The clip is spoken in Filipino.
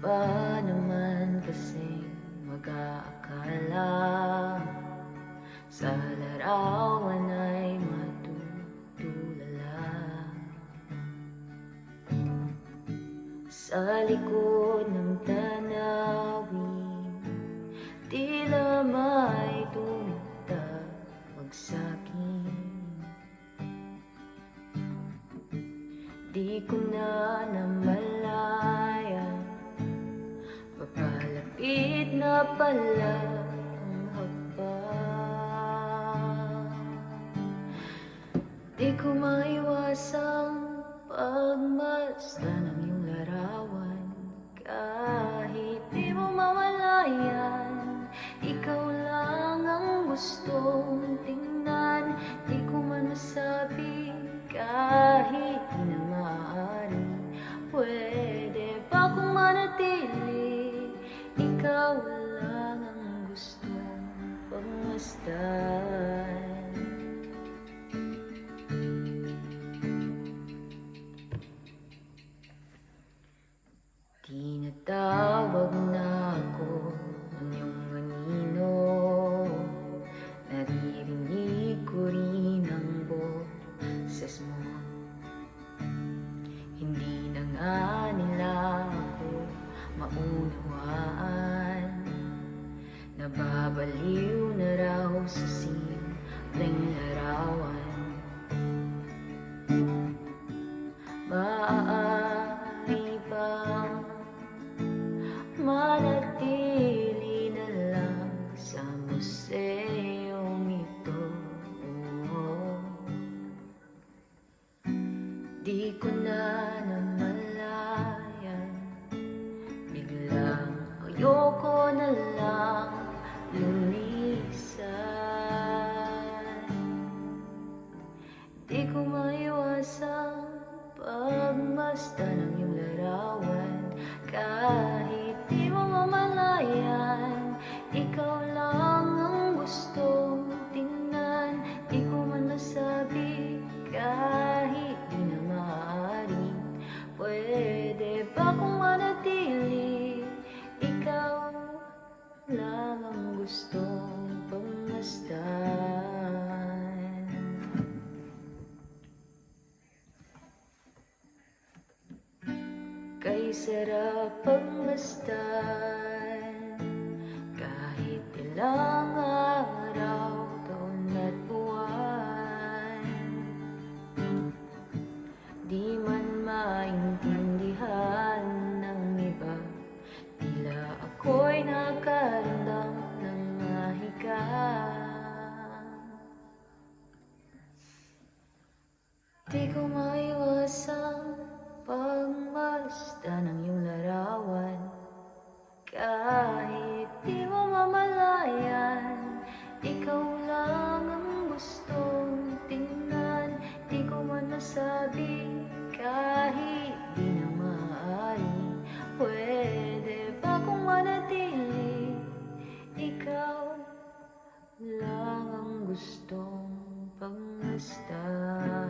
ba naman kasing mag-aakala sa larawan ay matutulala? Sa likod ng tanawin, tila may tumatawag sa'kin. Di ko na namalayan, papalapit na pala ang hakbang. Di ko maiwasang pagmasdan ng iyong larawan. Kahit di mo mamalayan, ikaw lang ang gustong tingnan. Di ko man masabi kahit di na maaari, pwede ba kung manatili? Ikaw lang ang gustong pagmasdan. Tinatawag na ako ng iyong anino, naririnig ko rin ang boses mo. Hindi na nga nila ako maunawaan, nababaliw na raw sa simpleng larawan. Maaari bang manatili na lang sa museong ito? Di ko na namalayan, biglang ayoko na lang lumisan. Di ko maiwasang pagmasdan ng iyong larawan. Kahit di mo mamalayan, ikaw lang ang gustong tingnan. Di ko man masabi kahit di na maaari, pwede ba kung manatili? Ikaw lang ang gustong pagmasdan. Kay sarap pagmasdan, kahit ilang araw, taon at buwan. Di man maintindihan ng iba, tila ako'y nakaramdam ng mahika. Di ko maiwasang pagmasdan ng iyong larawan. Kahit di mo mamalayan, ikaw lang ang gustong tingnan. Di ko man masabi kahit di na maaari, pwede ba kung manatili? Ikaw lang ang gustong pagmasdan.